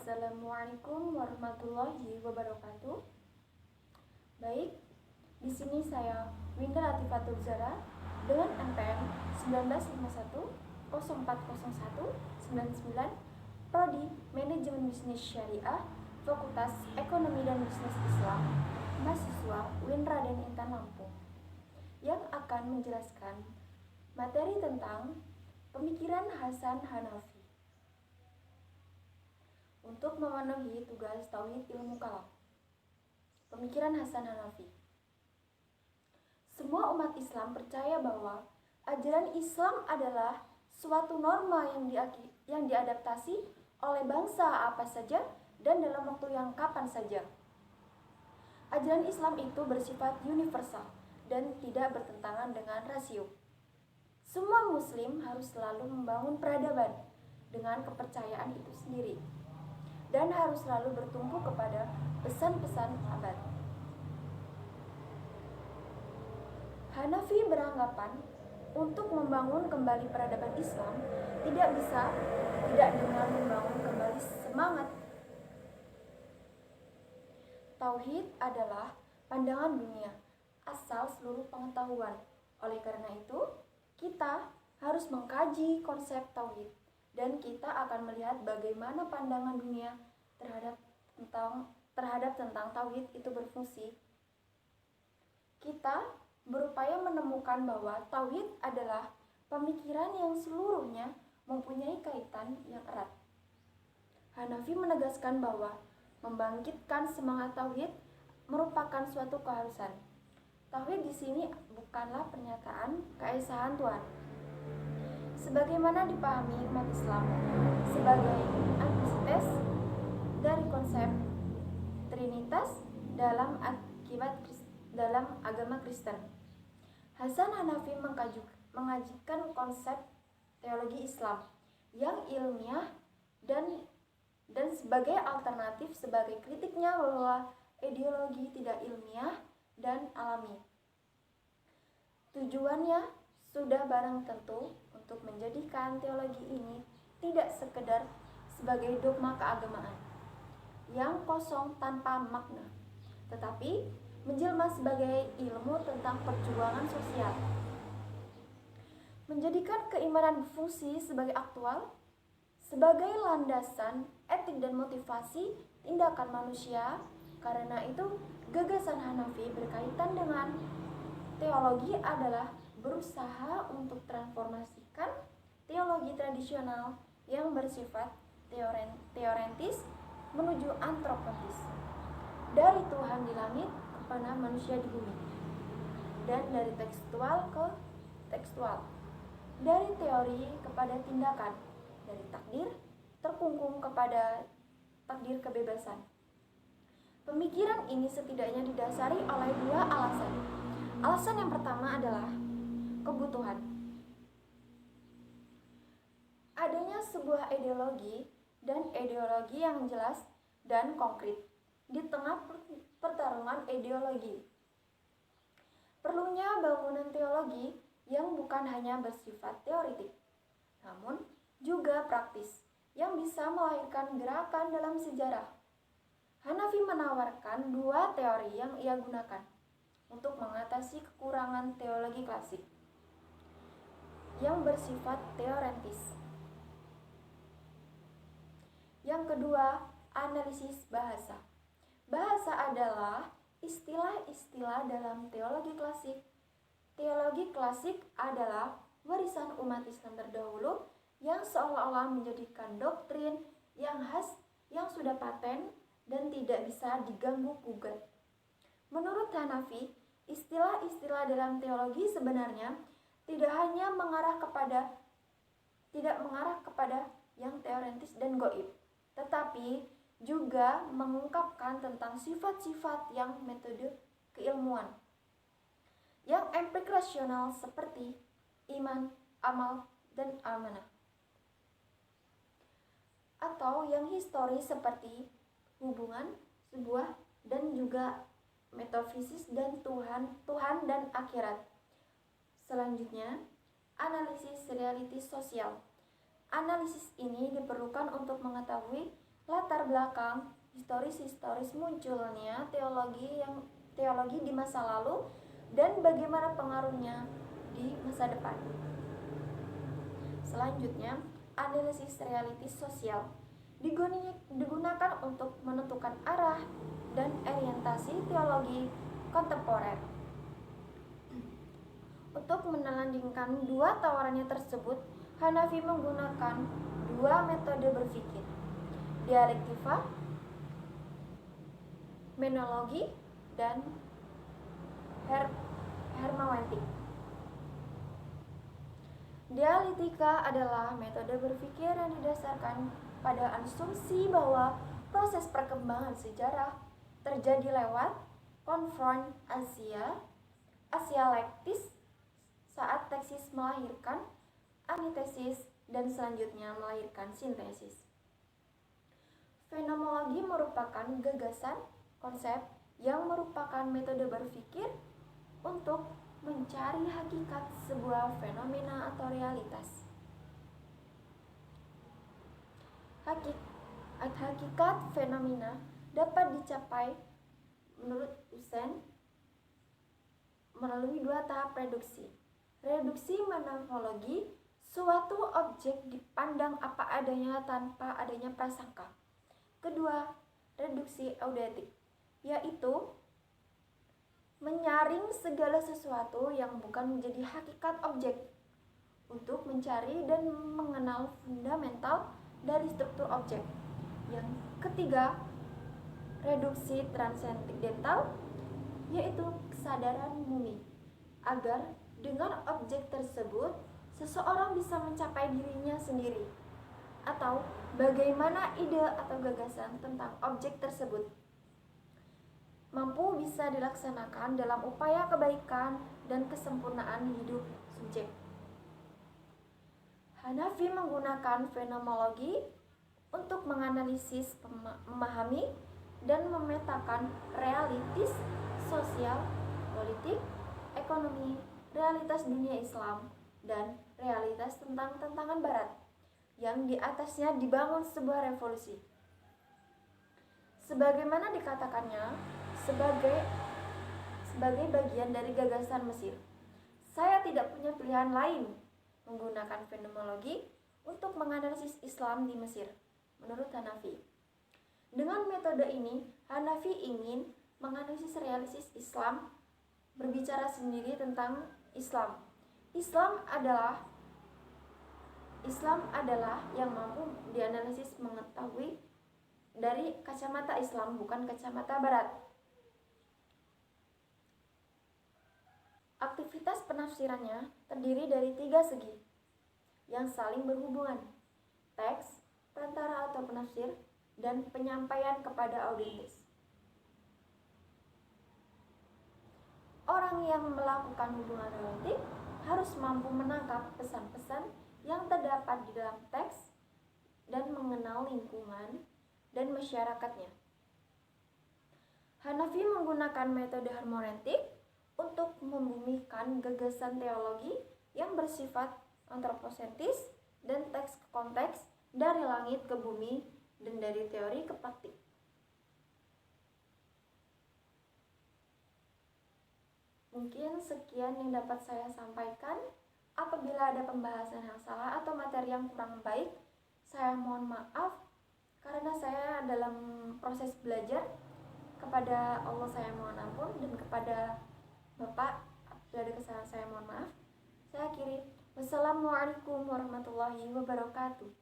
Assalamualaikum warahmatullahi wabarakatuh. Baik, di sini saya Winda Latifatul Zara dengan NPM 1951 0401 99, Prodi Manajemen Bisnis Syariah, Fakultas Ekonomi dan Bisnis Islam, mahasiswa UIN Raden Intan Lampung, yang akan menjelaskan materi tentang pemikiran Hasan Hanafi untuk memenuhi tugas tauhid ilmu kalam. Pemikiran Hasan Hanafi. Semua umat Islam percaya bahwa ajaran Islam adalah suatu norma yang diadaptasi oleh bangsa apa saja dan dalam waktu yang kapan saja. Ajaran Islam itu bersifat universal dan tidak bertentangan dengan rasio. Semua muslim harus selalu membangun peradaban dengan kepercayaan itu sendiri dan harus selalu bertumpu kepada pesan-pesan abad. Hanafi beranggapan untuk membangun kembali peradaban Islam tidak dengan membangun kembali semangat. Tauhid adalah pandangan dunia, asal seluruh pengetahuan. Oleh karena itu, kita harus mengkaji konsep tauhid dan kita akan melihat bagaimana pandangan dunia terhadap tentang tauhid itu berfungsi. Kita berupaya menemukan bahwa tauhid adalah pemikiran yang seluruhnya mempunyai kaitan yang erat. Hanafi menegaskan bahwa membangkitkan semangat tauhid merupakan suatu keharusan. Tauhid di sini bukanlah pernyataan keesahan Tuhan, sebagaimana dipahami umat Islam sebagai antitesis dari konsep Trinitas dalam agama Kristen. Hasan Hanafi mengajukan konsep teologi Islam yang ilmiah dan sebagai alternatif sebagai kritiknya bahwa ideologi tidak ilmiah dan alami. Tujuannya sudah barang tentu untuk menjadikan teologi ini tidak sekedar sebagai dogma keagamaan yang kosong tanpa makna, tetapi menjelma sebagai ilmu tentang perjuangan sosial. Menjadikan keimanan berfungsi sebagai aktual, sebagai landasan etik dan motivasi tindakan manusia. Karena itu, gagasan Hanafi berkaitan dengan teologi adalah berusaha untuk transformasikan teologi tradisional yang bersifat teoretis menuju antropotis, dari Tuhan di langit kepada manusia di bumi, dan dari tekstual ke tekstual, dari teori kepada tindakan, dari takdir terkungkung kepada takdir kebebasan. Pemikiran ini setidaknya didasari oleh dua alasan. Alasan yang pertama adalah kebutuhan. Adanya sebuah ideologi dan ideologi yang jelas dan konkret di tengah pertarungan ideologi. Perlunya bangunan teologi yang bukan hanya bersifat teoritik, namun juga praktis, yang bisa melahirkan gerakan dalam sejarah. Hanafi menawarkan dua teori yang ia gunakan untuk mengatasi kekurangan teologi klasik yang bersifat teoretis. Yang kedua, analisis bahasa. Bahasa adalah istilah-istilah dalam teologi klasik. Teologi klasik adalah warisan umat Islam terdahulu yang seolah-olah menjadikan doktrin yang khas, yang sudah paten dan tidak bisa diganggu-gugat. Menurut Hanafi, istilah-istilah dalam teologi sebenarnya tidak mengarah kepada yang teoretis dan gaib, tetapi juga mengungkapkan tentang sifat-sifat yang metode keilmuan, yang empirik rasional seperti iman, amal, dan amanah, atau yang historis seperti hubungan, sebuah, dan juga metafisis dan Tuhan dan akhirat. Selanjutnya, analisis realitas sosial. Analisis ini diperlukan untuk mengetahui Latar belakang historis munculnya teologi di masa lalu dan bagaimana pengaruhnya di masa depan. Selanjutnya, analisis realitis sosial digunakan untuk menentukan arah dan orientasi teologi kontemporer. Untuk menelandingkan dua tawarannya tersebut, Hanafi menggunakan dua metode berpikir, dialektika, menologi, dan hermeneutik. Dialektika adalah metode berpikir yang didasarkan pada asumsi bahwa proses perkembangan sejarah terjadi lewat konfrontasi asialektis saat teksis melahirkan antitesis dan selanjutnya melahirkan sintesis. Fenomenologi merupakan gagasan konsep yang merupakan metode berpikir untuk mencari hakikat sebuah fenomena atau realitas. Hakikat fenomena dapat dicapai menurut Usain melalui dua tahap reduksi. Reduksi morfologi, suatu objek dipandang apa adanya tanpa adanya prasangka. Kedua, reduksi eudetik, yaitu menyaring segala sesuatu yang bukan menjadi hakikat objek untuk mencari dan mengenal fundamental dari struktur objek. Yang ketiga, reduksi transendental, yaitu kesadaran mumi, agar dengan objek tersebut seseorang bisa mencapai dirinya sendiri atau bagaimana ide atau gagasan tentang objek tersebut mampu bisa dilaksanakan dalam upaya kebaikan dan kesempurnaan hidup subjek. Hanafi menggunakan fenomenologi untuk menganalisis, memahami, dan memetakan realitas sosial, politik, ekonomi, realitas dunia Islam, dan realitas tentang tantangan Barat yang di atasnya dibangun sebuah revolusi. Sebagaimana dikatakannya, sebagai bagian dari gagasan Mesir, saya tidak punya pilihan lain menggunakan fenomenologi untuk menganalisis Islam di Mesir, menurut Hanafi. Dengan metode ini, Hanafi ingin menganalisis realitas Islam, berbicara sendiri tentang Islam. Islam adalah yang mampu dianalisis mengetahui dari kacamata Islam, bukan kacamata Barat. Aktivitas penafsirannya terdiri dari 3 segi yang saling berhubungan: teks, perantara atau penafsir, dan penyampaian kepada audiens. Orang yang melakukan hubungan romantik harus mampu menangkap pesan-pesan yang terdapat di dalam teks dan mengenal lingkungan dan masyarakatnya. Hanafi menggunakan metode hermeneutik untuk membumikan gagasan teologi yang bersifat antroposentris dan teks ke konteks, dari langit ke bumi, dan dari teori ke praktik. Mungkin sekian yang dapat saya sampaikan. Apabila ada pembahasan yang salah atau materi yang kurang baik, saya mohon maaf karena saya dalam proses belajar. Kepada Allah saya mohon ampun, dan kepada Bapak apabila ada kesalahan saya mohon maaf. Saya akhiri. Wassalamualaikum warahmatullahi wabarakatuh.